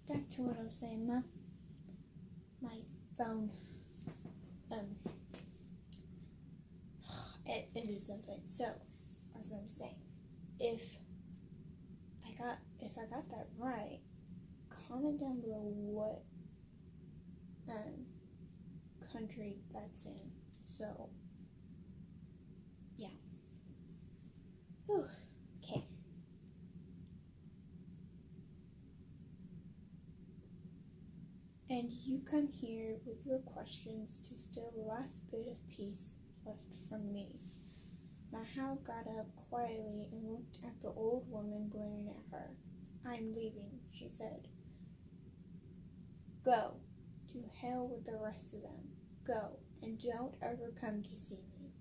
back to what I was saying, my phone, it is something. So, as I was saying, if I got that right, comment down below what country that's in. So, yeah. Whew. Okay. And you come here with your questions to steal the last bit of peace left from me. Mahal got up quietly and looked at the old woman glaring at her. "I'm leaving," she said. "Go. To hell with the rest of them. Go, and don't ever come to see me."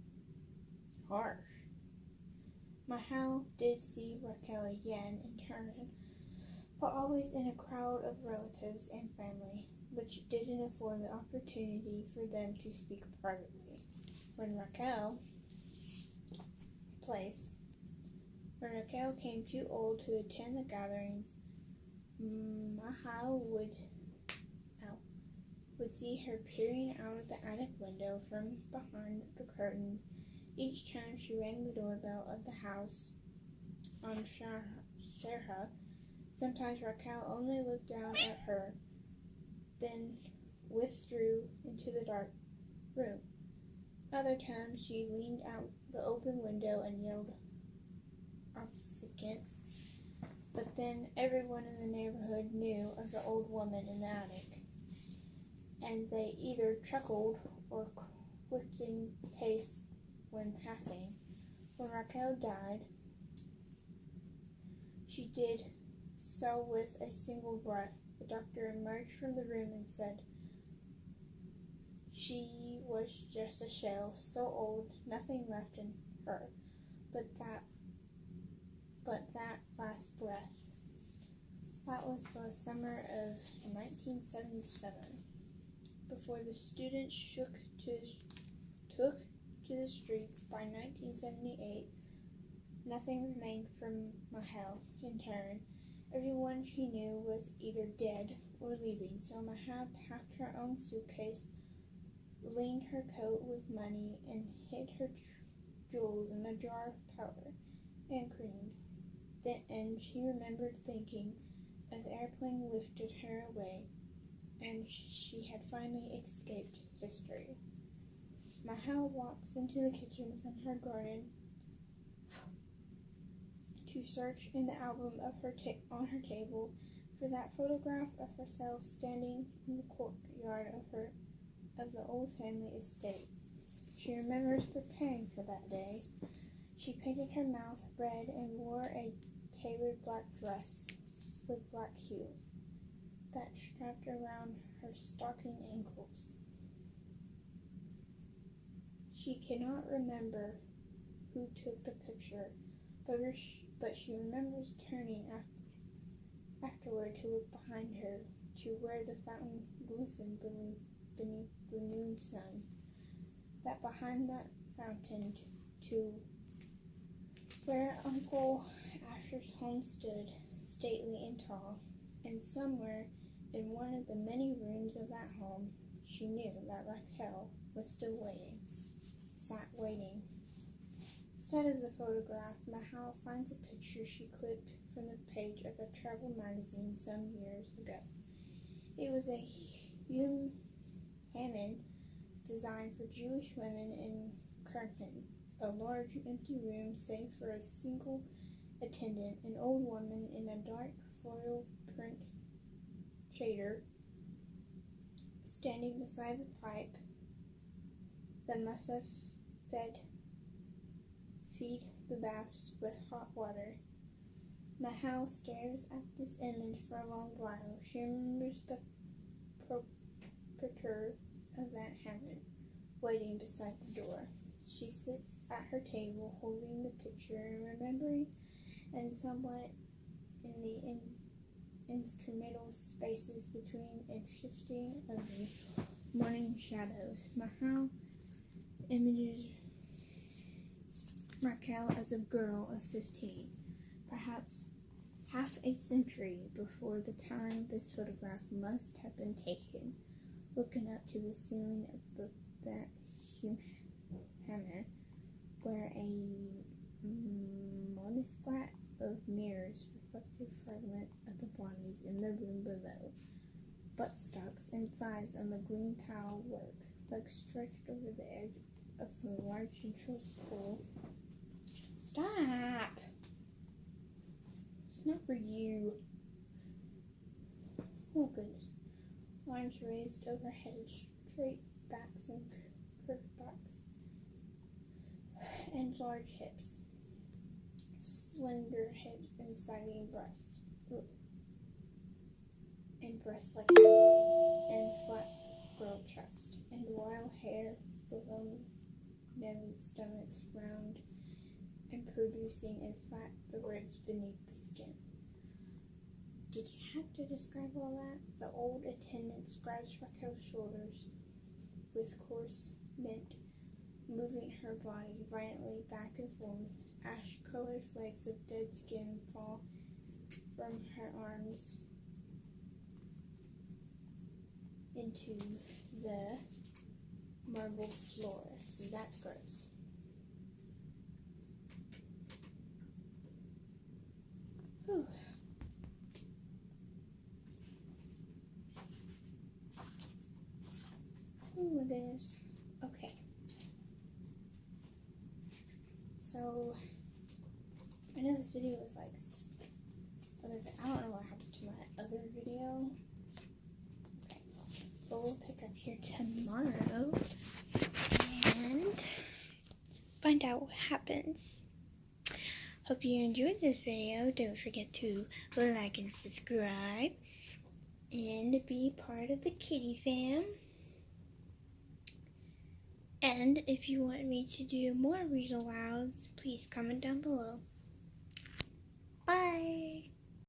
Harsh. Mahal did see Raquel again in turn, but always in a crowd of relatives and family, which didn't afford the opportunity for them to speak privately. When Raquel came too old to attend the gatherings, Mahal would see her peering out of the attic window from behind the curtains each time she rang the doorbell of the house on Serra. Sometimes Raquel only looked down at her, then withdrew into the dark room. Other times she leaned out the open window and yelled obscenity, but then everyone in the neighborhood knew of the old woman in the attic, and they either chuckled or quickened pace when passing. When Raquel died, she did so with a single breath. The doctor emerged from the room and said she was just a shell, so old, nothing left in her but that last breath. That was the summer of 1977. Before the students took to the streets by 1978, nothing remained from Mahal. In turn, everyone she knew was either dead or leaving, so Mahal packed her own suitcase, leaned her coat with money, and hid her jewels in a jar of powder and creams. And she remembered thinking, as the airplane lifted her away, and she had finally escaped history. Mahal walks into the kitchen from her garden to search in the album of on her table for that photograph of herself standing in the courtyard of the old family estate. She remembers preparing for that day. She painted her mouth red and wore a tailored black dress with black heels that strapped around her stocking ankles. She cannot remember who took the picture, but she remembers turning afterward to look behind her to where the fountain glistened beneath the noon sun. That behind that fountain to where Uncle Asher's home stood, stately and tall, and somewhere in one of the many rooms of that home, she knew that Raquel was still sat waiting. Instead of the photograph, Mahal finds a picture she clipped from the page of a travel magazine some years ago. It was a Hammond designed for Jewish women in Kirkman, a large empty room save for a single attendant, an old woman in a dark floral print cheder, standing beside the pipe that must have feed the baths with hot water. Mahal stares at this image for a long while. She remembers the proprietor of that Hammond waiting beside the door. She sits at her table holding the picture and remembering, and somewhat in the incremental spaces between and shifting of the morning shadows. Mahal images Raquel as a girl of 15, perhaps half a century before the time this photograph must have been taken. Looking up to the ceiling of the Hammer, where a monosquat of mirrors reflected fragment of the bodies in the room below. Buttocks and thighs on the green tile work, legs stretched over the edge of the large central pool. Stop! It's not for you. Oh goodness. Arms raised overhead, straight backs and curved backs, and large hips, slender hips and sagging breasts, and breasts like apples, and flat girl chest, and wild hair below Nevi's stomach, round and producing in fat the ribs beneath the skin. Did you have to describe all that? The old attendant scratched Raquel's shoulders with coarse mint, moving her body violently back and forth. Ash-colored flakes of dead skin fall from her arms into the marble floor. That's gross. Whew. Oh my goodness. Okay. So, I know this video was like I don't know what happened to my other video. Okay. But we'll pick up here tomorrow and find out what happens. Hope you enjoyed this video. Don't forget to like and subscribe and be part of the kitty fam. And if you want me to do more read alouds, please comment down below. Bye!